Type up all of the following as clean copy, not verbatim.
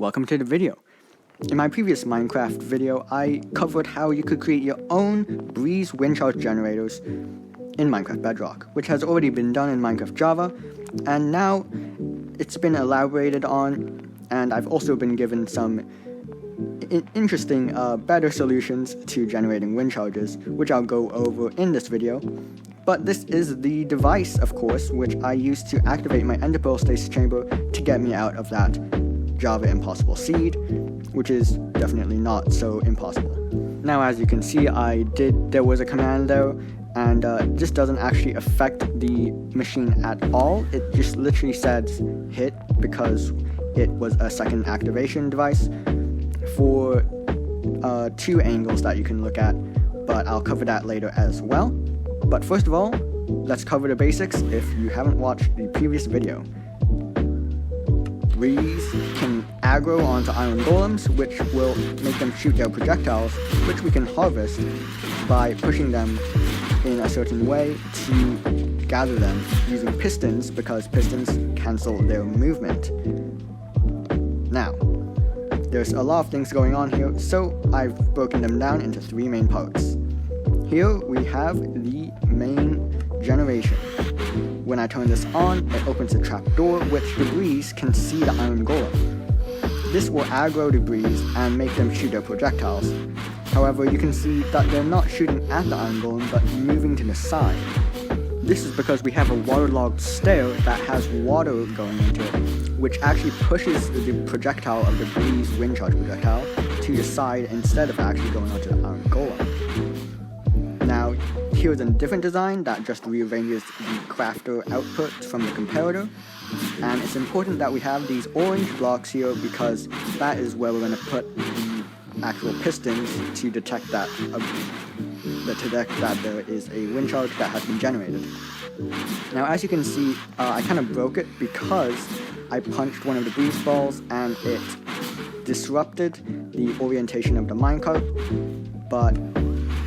welcome to the video. In my previous Minecraft video, I covered how you could create your own breeze wind charge generators in Minecraft Bedrock, which has already been done in Minecraft Java, and now it's been elaborated on, and I've also been given some interesting, better solutions to generating wind charges, which I'll go over in this video. But this is the device, of course, which I used to activate my Ender Pearl Stasis chamber to get me out of that Java impossible seed, which is definitely not so impossible. Now, as you can see, there was a command there, and this doesn't actually affect the machine at all. It just literally says hit because it was a second activation device for two angles that you can look at, but I'll cover that later as well. But first of all, let's cover the basics if you haven't watched the previous video. Breeze can aggro onto iron golems, which will make them shoot their projectiles, which we can harvest by pushing them in a certain way to gather them using pistons, because pistons cancel their movement. Now, there's a lot of things going on here, so I've broken them down into three main parts. Here we have the main generation. When I turn this on, it opens a trapdoor which the breeze can see the iron golem. This will aggro the breeze and make them shoot their projectiles. However, you can see that they're not shooting at the iron golem but moving to the side. This is because we have a waterlogged stair that has water going into it, which actually pushes the projectile of the breeze wind charge projectile to the side instead of actually going onto the iron golem. Now, here's a different design that just rearranges the crafter output from the comparator, and it's important that we have these orange blocks here because that is where we're going to put the actual pistons to detect that there is a wind charge that has been generated. Now, as you can see, I kind of broke it because I punched one of the breeze balls and it disrupted the orientation of the minecart, but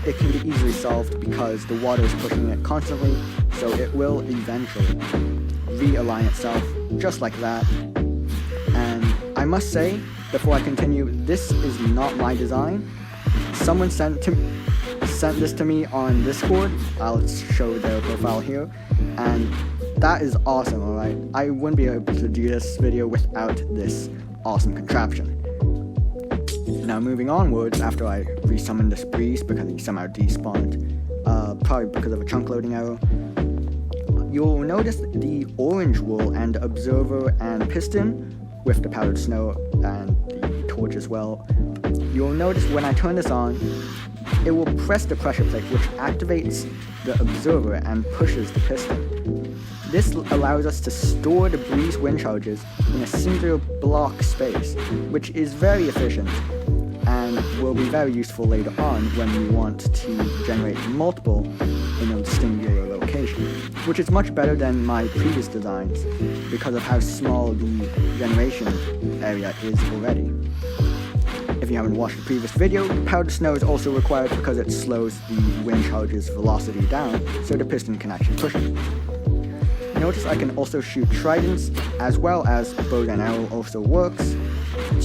it can be easily solved because the water is pushing it constantly, so it will eventually realign itself just like that. And I must say, before I continue, this is not my design. Someone sent this to me on Discord. I'll show their profile here, and that is awesome, alright? I wouldn't be able to do this video without this awesome contraption. Now, moving onwards, after I resummoned this breeze because he somehow despawned, probably because of a chunk loading error, you'll notice the orange wool and observer and piston with the powdered snow and the torch as well. You'll notice when I turn this on, it will press the pressure plate, which activates the observer and pushes the piston. This allows us to store the breeze wind charges in a single block space, which is very efficient and will be very useful later on when we want to generate multiple in a singular location, which is much better than my previous designs because of how small the generation area is already. If you haven't watched the previous video, powdered snow is also required because it slows the wind charge's velocity down so the piston can actually push it. Notice I can also shoot tridents, as well as bow and arrow also works,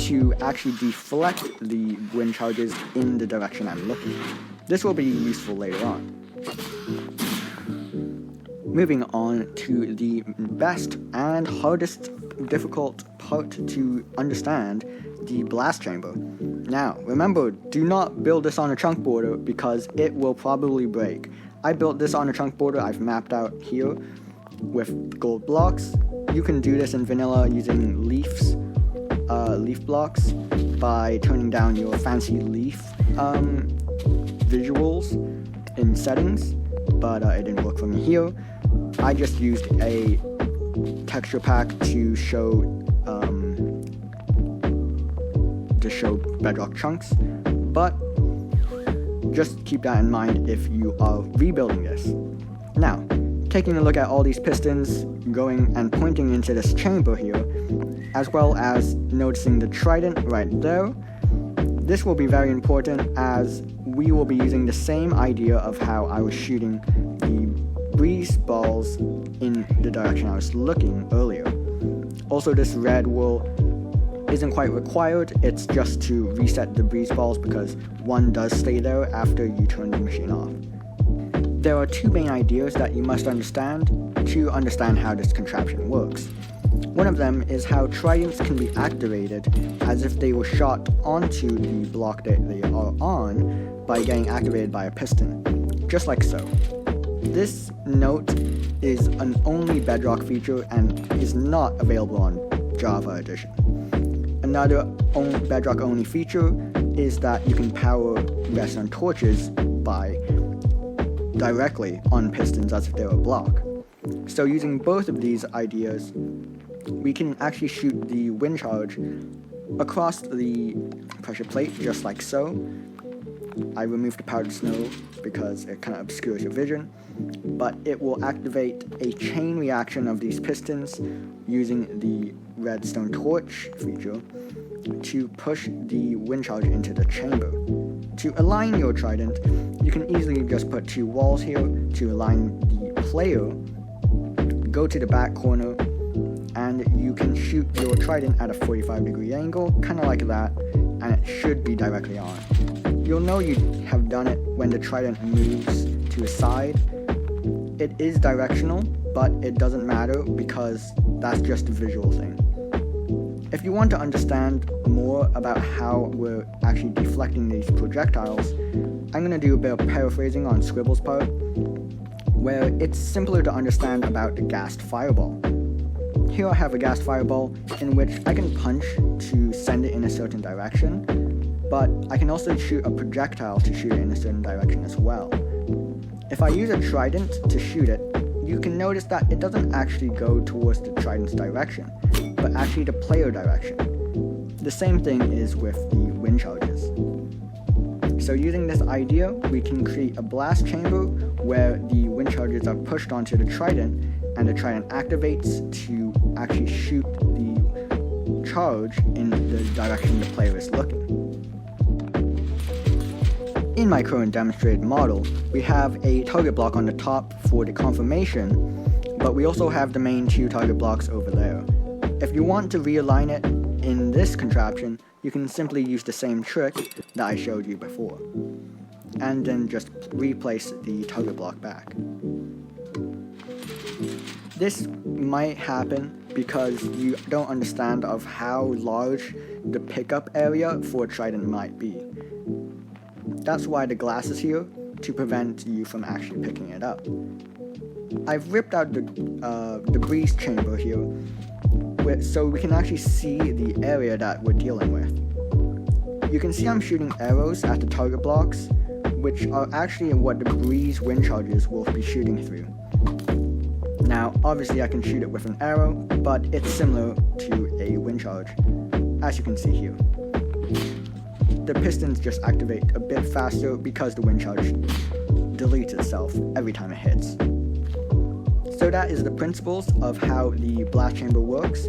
to actually deflect the wind charges in the direction I'm looking. This will be useful later on. Moving on to the best and hardest difficult part to understand, the blast chamber. Now, remember, do not build this on a chunk border because it will probably break. I built this on a chunk border I've mapped out here with gold blocks. You can do this in vanilla using leaf blocks by turning down your fancy leaf visuals in settings, but it didn't work for me here. I just used a texture pack to show bedrock chunks, but just keep that in mind if you are rebuilding this. Now, taking a look at all these pistons going and pointing into this chamber here, as well as noticing the trident right there, this will be very important as we will be using the same idea of how I was shooting the breeze balls in the direction I was looking earlier. Also, this red will isn't quite required, it's just to reset the breeze balls because one does stay there after you turn the machine off. There are two main ideas that you must understand to understand how this contraption works. One of them is how tridents can be activated as if they were shot onto the block that they are on by getting activated by a piston, just like so. This note is an only Bedrock feature and is not available on Java Edition. Another Bedrock only feature is that you can power redstone torches directly on pistons as if they were a block. So using both of these ideas, we can actually shoot the wind charge across the pressure plate just like so. I removed the powdered snow because it kind of obscures your vision, but it will activate a chain reaction of these pistons using the redstone torch feature to push the wind charge into the chamber. To align your trident, you can easily just put two walls here to align the player, go to the back corner, and you can shoot your trident at a 45-degree angle, kind of like that, and it should be directly on. You'll know you have done it when the trident moves to the side. It is directional, but it doesn't matter because that's just a visual thing. If you want to understand more about how we're actually deflecting these projectiles, I'm going to do a bit of paraphrasing on Scribble's part, where it's simpler to understand about the gassed fireball. Here I have a gassed fireball in which I can punch to send it in a certain direction, but I can also shoot a projectile to shoot it in a certain direction as well. If I use a trident to shoot it, you can notice that it doesn't actually go towards the trident's direction, but actually the player direction. The same thing is with the wind charges. So using this idea, we can create a blast chamber where the wind charges are pushed onto the trident, and the trident activates to actually shoot the charge in the direction the player is looking. In my current demonstrated model, we have a target block on the top for the confirmation, but we also have the main two target blocks over there. If you want to realign it in this contraption, you can simply use the same trick that I showed you before, and then just replace the target block back. This might happen because you don't understand of how large the pickup area for a trident might be. That's why the glass is here, to prevent you from actually picking it up. I've ripped out the breeze chamber here, so we can actually see the area that we're dealing with. You can see I'm shooting arrows at the target blocks, which are actually what the breeze wind charges will be shooting through. Now, obviously I can shoot it with an arrow, but it's similar to a wind charge, as you can see here. The pistons just activate a bit faster because the wind charge deletes itself every time it hits. So that is the principles of how the blast chamber works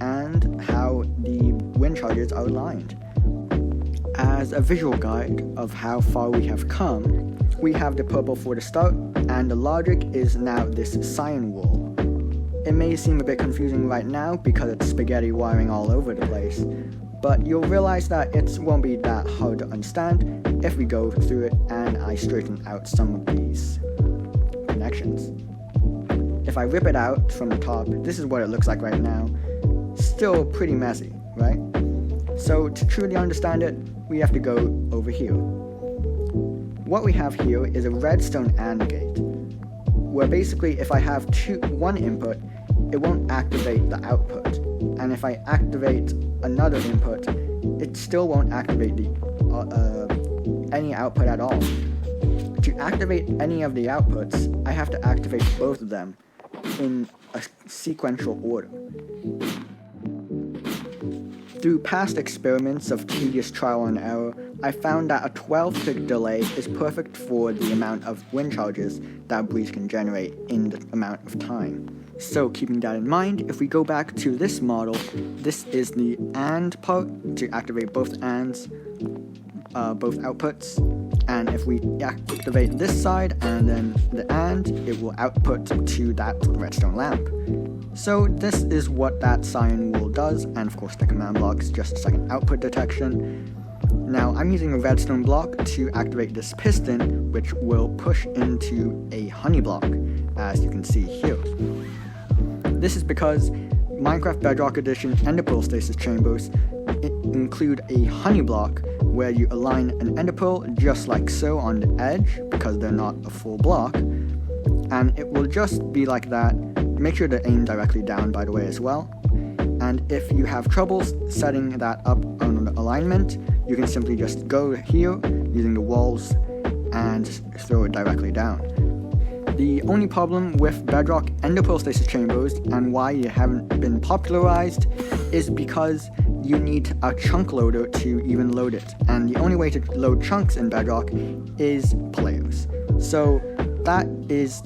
and how the wind charges are aligned. As a visual guide of how far we have come, we have the purple for the start, and the logic is now this cyan wool. It may seem a bit confusing right now because it's spaghetti wiring all over the place, but you'll realize that it won't be that hard to understand if we go through it and I straighten out some of these connections. If I rip it out from the top, this is what it looks like right now. Still pretty messy, right? So to truly understand it, we have to go over here. What we have here is a redstone AND gate, where basically if I have one input, it won't activate the output, and if I activate another input, it still won't activate any output at all. To activate any of the outputs, I have to activate both of them in a sequential order. Through past experiments of tedious trial and error, I found that a 12-tick delay is perfect for the amount of wind charges that breeze can generate in the amount of time. So keeping that in mind, if we go back to this model, this is the AND part to activate both ANDs, both outputs, and if we activate this side and then the AND, it will output to that redstone lamp. So this is what that cyan wool does, and of course the command block is just a second output detection. Now I'm using a redstone block to activate this piston, which will push into a honey block, as you can see here. This is because Minecraft Bedrock Edition Ender Pearl Stasis chambers include a honey block where you align an ender pearl just like so on the edge, because they're not a full block, and it will just be like that. Make sure to aim directly down, by the way, as well. And if you have troubles setting that up on the alignment, you can simply just go here using the walls and throw it directly down. The only problem with Bedrock Ender Pearl Stasis chambers and why you haven't been popularized is because you need a chunk loader to even load it, and the only way to load chunks in Bedrock is players. So that is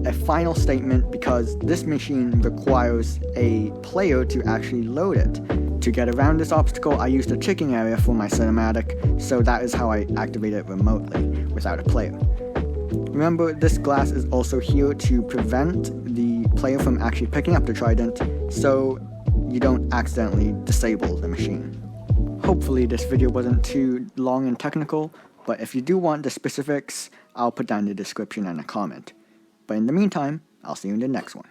a final statement, because this machine requires a player to actually load it. To get around this obstacle, I used a chicken area for my cinematic, so that is how I activate it remotely without a player. Remember, this glass is also here to prevent the player from actually picking up the Trident, so you don't accidentally disable the machine. Hopefully this video wasn't too long and technical, but if you do want the specifics, I'll put down in the description and a comment. But in the meantime, I'll see you in the next one.